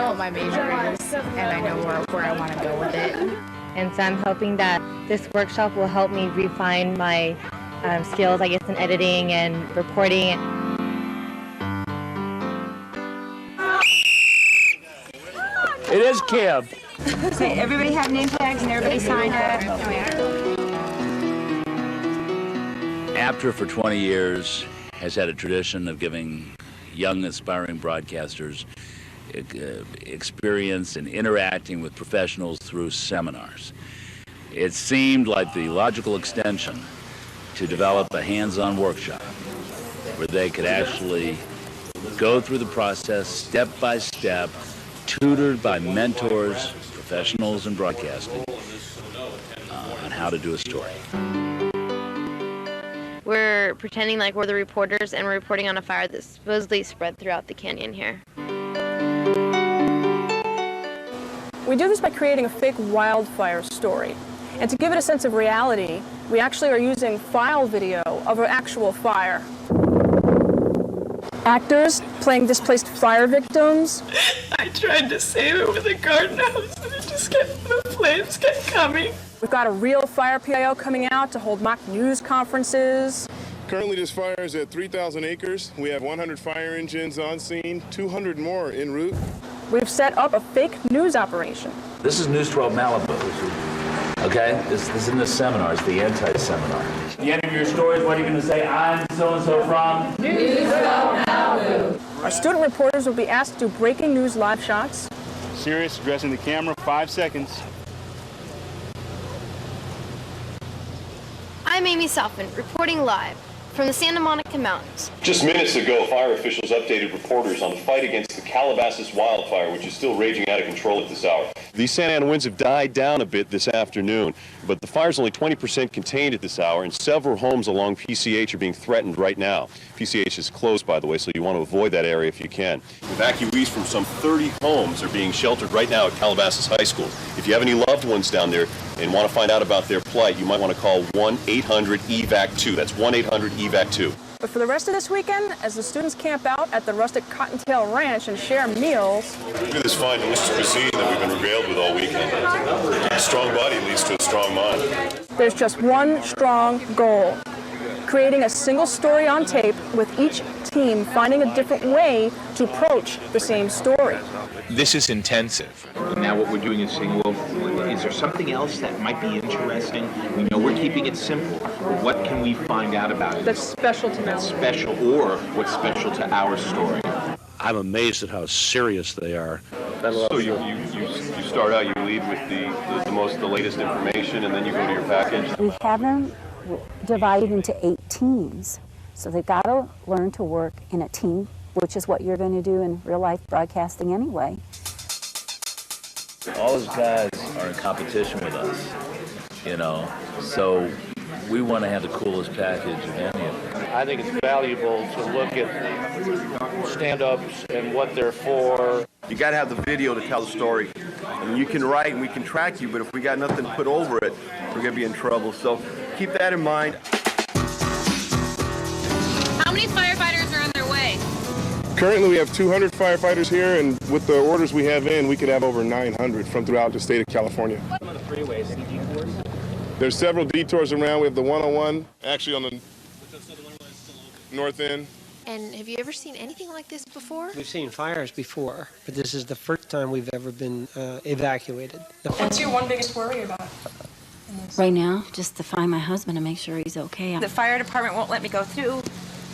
what my major is, and I know where I want to go with it. And so I'm hoping that this workshop will help me refine my skills, I guess, in editing and reporting. It is Kim. So everybody have name tags and everybody sign up. APTRA for 20 years has had a tradition of giving young aspiring broadcasters experience in interacting with professionals through seminars. It seemed like the logical extension to develop a hands-on workshop where they could actually go through the process step by step, tutored by mentors, professionals in broadcasting, on how to do a story. We're pretending like we're the reporters and we're reporting on a fire that's supposedly spread throughout the canyon here. We do this by creating a fake wildfire story. And to give it a sense of reality, we actually are using file video of an actual fire. Actors playing displaced fire victims. I tried to save it with a garden house and the flames kept coming. We've got a real fire PIO coming out to hold mock news conferences. Currently this fire is at 3,000 acres. We have 100 fire engines on scene, 200 more en route. We've set up a fake news operation. This is News 12 Malibu. Okay? This isn't a seminar, it's the anti-seminar. At the end of your stories, what are you going to say? I'm so-and-so from News 12 Malibu. Our student reporters will be asked to do breaking news live shots. Serious, addressing the camera, 5 seconds. I'm Amy Softman, reporting live from the Santa Monica Mountains. Just minutes ago, fire officials updated reporters on the fight against the Calabasas wildfire, which is still raging out of control at this hour. These Santa Ana winds have died down a bit this afternoon, but the fire's only 20% contained at this hour, and several homes along PCH are being threatened right now. PCH is closed, by the way, so you want to avoid that area if you can. Evacuees from some 30 homes are being sheltered right now at Calabasas High School. If you have any loved ones down there and want to find out about their plight, you might want to call 1-800-EVAC-2. That's 1-800-EVAC-2. But for the rest of this weekend, as the students camp out at the rustic Cottontail Ranch and share meals. Look at this fine delicious cuisine that we've been regaled with all weekend. A strong body leads to a strong mind. There's just one strong goal: creating a single story on tape with each team finding a different way to approach the same story. This is intensive. Now what we're doing is saying, well, is there something else that might be interesting? We know we're keeping it simple. What can we find out about it? That's special to them. That's special, or what's special to our story. I'm amazed at how serious they are. So you start out, you lead with the latest information, and then you go to your package. We have them divided into 8 teams. So they've got to learn to work in a team, which is what you're going to do in real life broadcasting anyway. All those guys are in competition with us, you know, so we want to have the coolest package of any of them. I think it's valuable to look at stand-ups and what they're for. You got to have the video to tell the story. I mean, you can write and we can track you, but if we got nothing to put over it, we're going to be in trouble. So keep that in mind. How many firefighters are on their way? Currently we have 200 firefighters here, and with the orders we have in, we could have over 900 from throughout the state of California. What about the freeways? Any detours? There's several detours around. We have the 101, actually on the north end. And have you ever seen anything like this before? We've seen fires before, but this is the first time we've ever been evacuated. What's your one biggest worry about? Right now, just to find my husband and make sure he's okay. The fire department won't let me go through.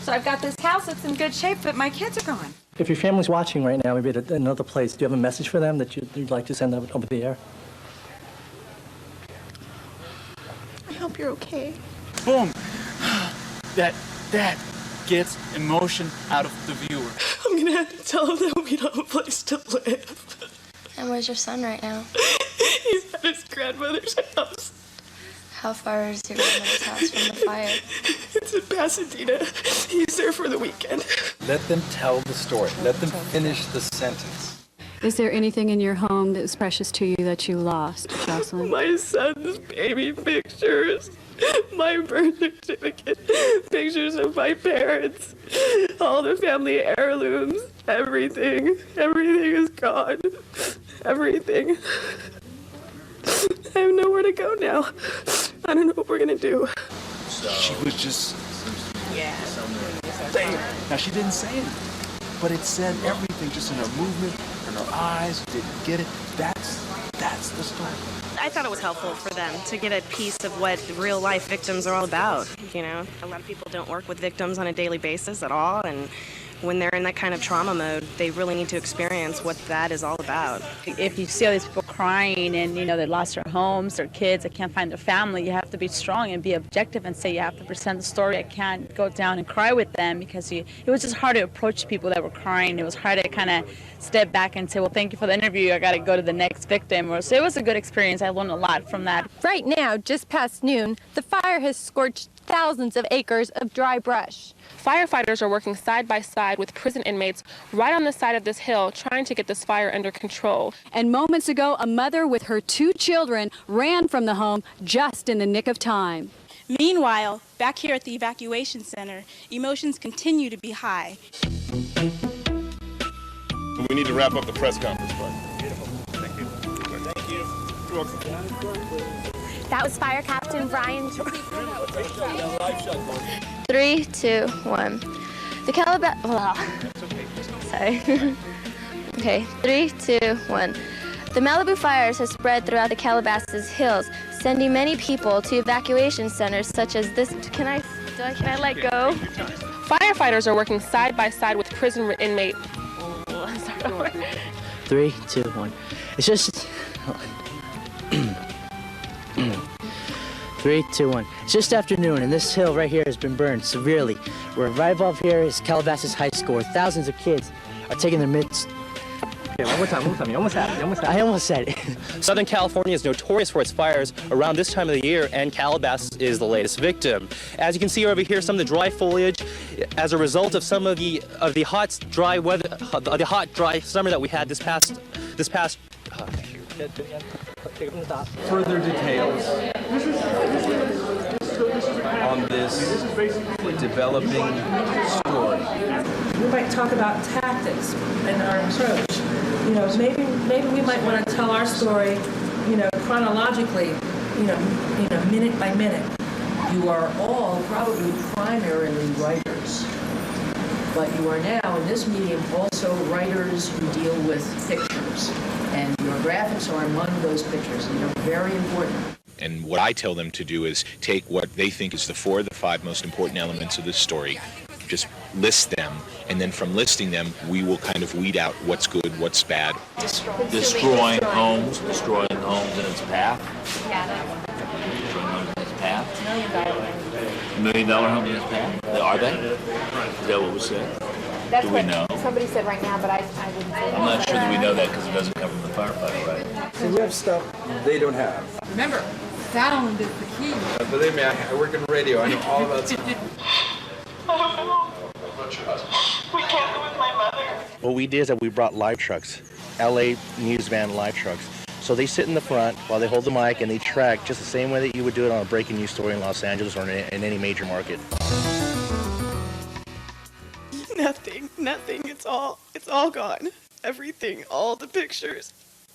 So I've got this house that's in good shape, but my kids are gone. If your family's watching right now, maybe at another place, do you have a message for them that you'd like to send over the air? I hope you're okay. Boom! That gets emotion out of the viewer. I'm gonna have to tell them that we don't have a place to live. And where's your son right now? He's at his grandmother's house. How far is your grandmother's house from the fire? It's in Pasadena. He's there for the weekend. Let them tell the story. Let them finish the sentence. Is there anything in your home that was precious to you that you lost, Jocelyn? My son's baby pictures, my birth certificate, pictures of my parents, all the family heirlooms. Everything is gone. Everything. I have nowhere to go now. I don't know what we're gonna do. She was just... Yeah. Now, she didn't say it, but it said everything just in her movement, in her eyes, didn't get it. That's the story. I thought it was helpful for them to get a piece of what real life victims are all about. You know, a lot of people don't work with victims on a daily basis at all, and when they're in that kind of trauma mode, they really need to experience what that is all about. If you see all these people crying and, you know, they lost their homes, their kids, they can't find their family, you have to be strong and be objective and say you have to present the story. I can't go down and cry with them because it was just hard to approach people that were crying. It was hard to kind of step back and say, well, thank you for the interview. I got to go to the next victim. So it was a good experience. I learned a lot from that. Right now, just past noon, the fire has scorched thousands of acres of dry brush. Firefighters are working side by side with prison inmates right on the side of this hill trying to get this fire under control. And moments ago, a mother with her 2 children ran from the home just in the nick of time. Meanwhile, back here at the evacuation center, emotions continue to be high. We need to wrap up the press conference part. Thank you. Thank you. You're welcome. That was Fire Captain Brian. 3, 2, 1. The Sorry. Okay, 3, 2, 1. The Malibu fires have spread throughout the Calabasas hills, sending many people to evacuation centers such as this. Can I let go? Firefighters are working side by side with prison inmates. 3, 2, 1. It's just... 3, 2, 1. It's just afternoon, and this hill right here has been burned severely. We're right above here is Calabasas High School, where thousands of kids are taking their midst. Okay, one more time. You almost had it. I almost said it. Southern California is notorious for its fires around this time of the year, and Calabasas is the latest victim. As you can see over here, some of the dry foliage, as a result of some of the hot, dry weather, the hot, dry summer that we had this past. Further details on this developing story. We might talk about tactics and our approach. You know, maybe we might want to tell our story, you know, chronologically, you know, minute by minute. You are all probably primarily writers, but you are now in this medium also writers who deal with pictures, and your graphics are among those pictures, and they're very important. And what I tell them to do is take what they think is the 4 or the 5 most important elements of this story, just list them, and then from listing them, we will kind of weed out what's good, what's bad. Destroying homes in its path. $1 million homes in its path? Are they? Is that what was said? That's Do we what know? somebody said right now, but I wouldn't say I'm not sure that we know that because it doesn't come from the firefighter, right? So we have stuff they don't have. Remember, sound is the key. Believe me, I work in radio. I know all about sound. We can't live with my mother. What we did is that we brought live trucks, LA news van live trucks. So they sit in the front while they hold the mic and they track just the same way that you would do it on a breaking news story in Los Angeles or in any major market. Nothing. It's all gone. Everything, all the pictures,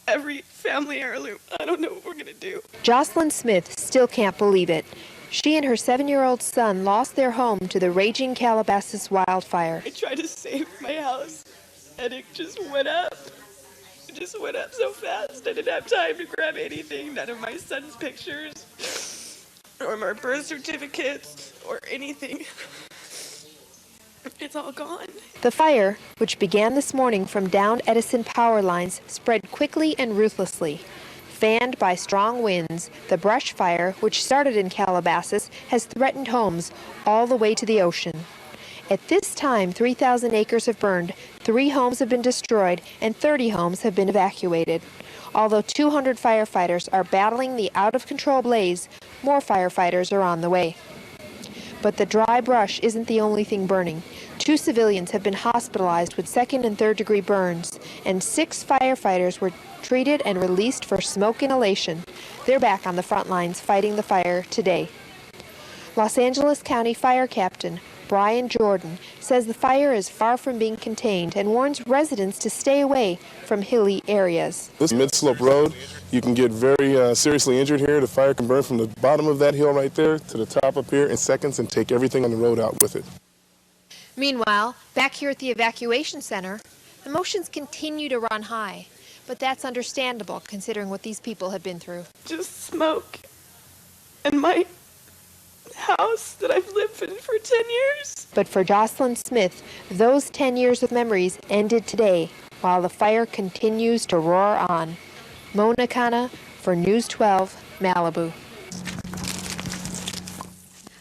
every family heirloom. I don't know what we're gonna do. Jocelyn Smith still can't believe it. She and her 7-year-old son lost their home to the raging Calabasas wildfire. I tried to save my house, and it just went up. It just went up so fast. I didn't have time to grab anything. None of my son's pictures, or my birth certificates, or anything. It's all gone. The fire, which began this morning from downed Edison power lines, spread quickly and ruthlessly. Fanned by strong winds, the brush fire, which started in Calabasas, has threatened homes all the way to the ocean. At this time, 3,000 acres have burned, 3 homes have been destroyed, and 30 homes have been evacuated. Although 200 firefighters are battling the out-of-control blaze, more firefighters are on the way. But the dry brush isn't the only thing burning. 2 civilians have been hospitalized with 2nd and 3rd degree burns, and 6 firefighters were treated and released for smoke inhalation. They're back on the front lines fighting the fire today. Los Angeles County Fire Captain Brian Jordan, says the fire is far from being contained and warns residents to stay away from hilly areas. This mid-slope road, you can get very seriously injured here. The fire can burn from the bottom of that hill right there to the top up here in seconds and take everything on the road out with it. Meanwhile, back here at the evacuation center, emotions continue to run high. But that's understandable considering what these people have been through. Just smoke. And my house that I've lived in for 10 years. But for Jocelyn Smith, those 10 years of memories ended today while the fire continues to roar on. Mona Khanna for News 12, Malibu.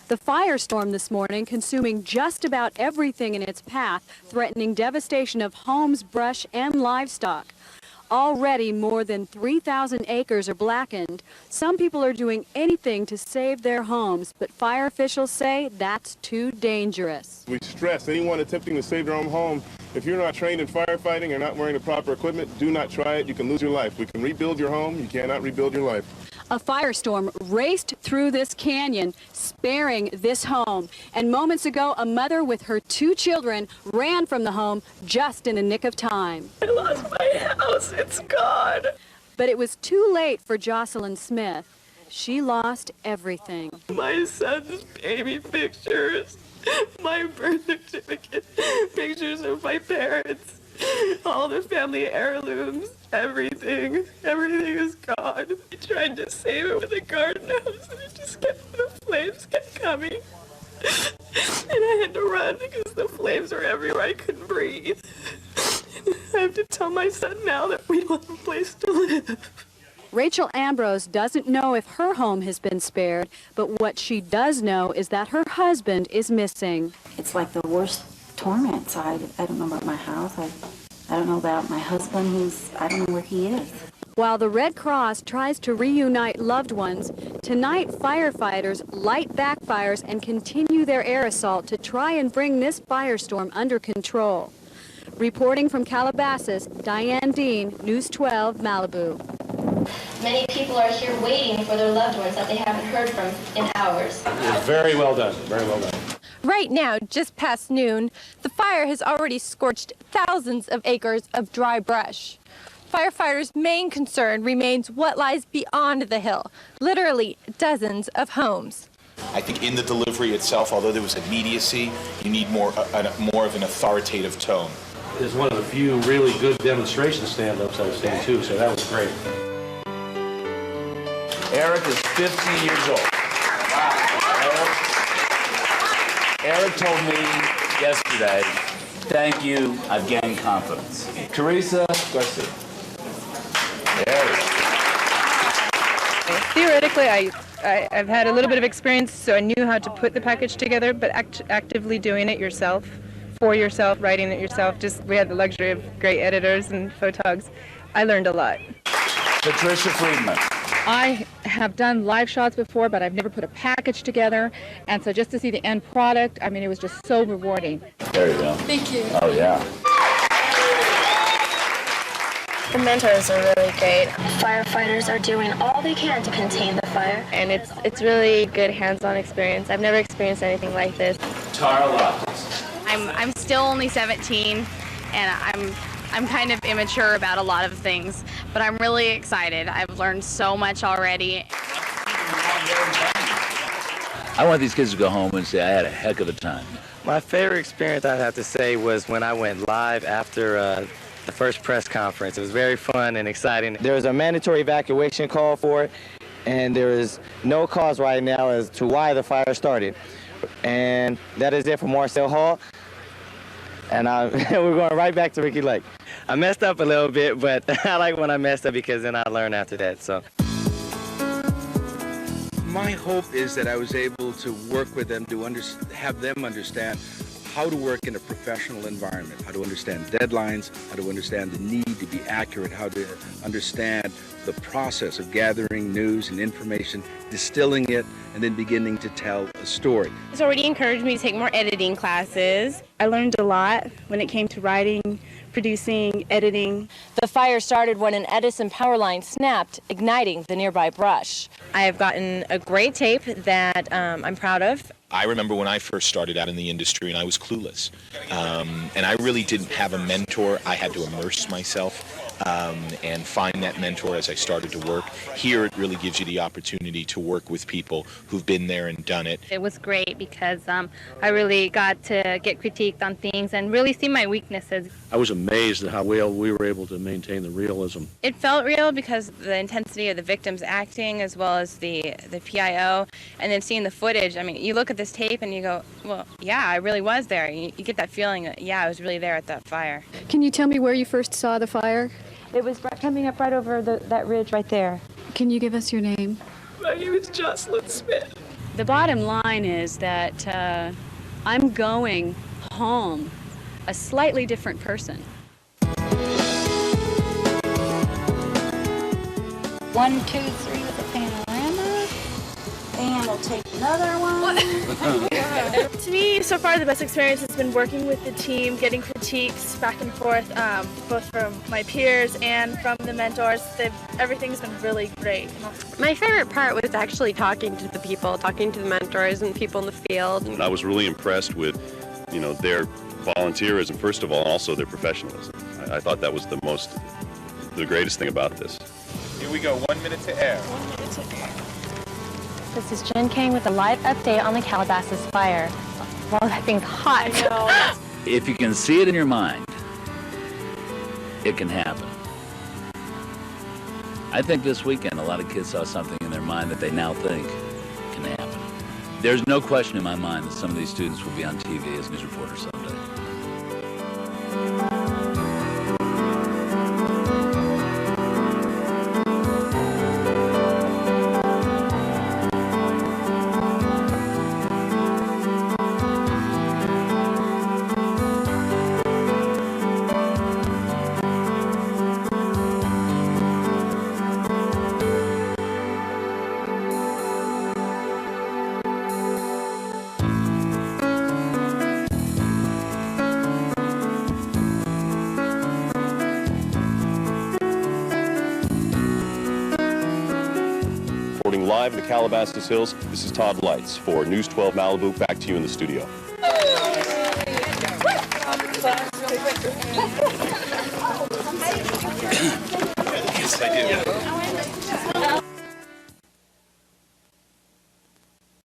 The firestorm this morning consuming just about everything in its path, threatening devastation of homes, brush, and livestock. Already more than 3,000 acres are blackened. Some people are doing anything to save their homes, but fire officials say that's too dangerous. We stress anyone attempting to save their own home, if you're not trained in firefighting or not wearing the proper equipment, do not try it. You can lose your life. We can rebuild your home. You cannot rebuild your life. A firestorm raced through this canyon, sparing this home. And moments ago, a mother with her 2 children ran from the home just in the nick of time. I lost my house. It's gone. But it was too late for Jocelyn Smith. She lost everything. My son's baby pictures, my birth certificate, pictures of my parents, all the family heirlooms, everything is gone. I tried to save it with a garden hose and the flames kept coming. And I had to run because the flames were everywhere. I couldn't breathe. I have to tell my son now that we don't have a place to live. Rachel Ambrose doesn't know if her home has been spared, but what she does know is that her husband is missing. It's like the worst torment. So I don't know about my house. I don't know about my husband. I don't know where he is. While the Red Cross tries to reunite loved ones, tonight firefighters light backfires and continue their air assault to try and bring this firestorm under control. Reporting from Calabasas, Diane Dean, News 12, Malibu. Many people are here waiting for their loved ones that they haven't heard from in hours. Very well done, very well done. Right now, just past noon, the fire has already scorched thousands of acres of dry brush. Firefighters' main concern remains what lies beyond the hill, literally dozens of homes. I think in the delivery itself, although there was immediacy, you need more of an authoritative tone. It was one of the few really good demonstration stand-ups I've seen too, so that was great. Eric is 15 years old. Eric told me yesterday, thank you, I've gained confidence. Teresa Garcia. There we go. Theoretically, I've had a little bit of experience, so I knew how to put the package together, but actively doing it yourself, for yourself, writing it yourself, we had the luxury of great editors and photogs. I learned a lot. Patricia Friedman. I have done live shots before, but I've never put a package together, and so just to see the end product, I mean, it was just so rewarding. There you go. Thank you. Oh, yeah. The mentors are really great. Firefighters are doing all they can to contain the fire. And it's really good hands-on experience. I've never experienced anything like this. Tara Loftus. I'm still only 17, and I'm kind of immature about a lot of things, but I'm really excited. I've learned so much already. I want these kids to go home and say, I had a heck of a time. My favorite experience, I'd have to say, was when I went live after the first press conference. It was very fun and exciting. There was a mandatory evacuation call for it, and there is no cause right now as to why the fire started. And that is it for Marcel Hall. And we're going right back to Ricky Lake. I messed up a little bit, but I like when I messed up because then I learned after that. So. My hope is that I was able to work with them to have them understand how to work in a professional environment, how to understand deadlines, how to understand the need to be accurate, how to understand the process of gathering news and information, distilling it, and then beginning to tell a story. It's already encouraged me to take more editing classes. I learned a lot when it came to writing, producing, editing. The fire started when an Edison power line snapped, igniting the nearby brush. I have gotten a great tape that I'm proud of. I remember when I first started out in the industry and I was clueless. And I really didn't have a mentor. I had to immerse myself and find that mentor as I started to work. Here it really gives you the opportunity to work with people who've been there and done it. It was great because I really got to get critiqued on things and really see my weaknesses. I was amazed at how well we were able to maintain the realism. It felt real because the intensity of the victims acting as well as the PIO, and then seeing the footage. I mean, you look at this tape and you go, well, yeah, I really was there. You get that feeling that, yeah, I was really there at that fire. Can you tell me where you first saw the fire? It was coming up right over that ridge right there. Can you give us your name? My name is Jocelyn Smith. The bottom line is that I'm going home a slightly different person. 1, 2, 3 with the panorama. And we'll take another one. To me, so far the best experience has been working with the team, getting critiques back and forth, both from my peers and from the mentors. Everything's been really great. My favorite part was actually talking to the people, talking to the mentors and people in the field. I was really impressed with, their volunteerism, first of all, and also their professionalism. I thought that was the greatest thing about this. Here we go, 1 minute to air. 1 minute to air. This is Jen Kang with a live update on the Calabasas fire. Well, that thing's hot. I know. If you can see it in your mind, it can happen. I think this weekend a lot of kids saw something in their mind that they now think can happen. There's no question in my mind that some of these students will be on TV as news reporters someday. Reporting live in the Calabasas Hills, this is Todd Lights for News 12 Malibu. Back to you in the studio. Yes, I do.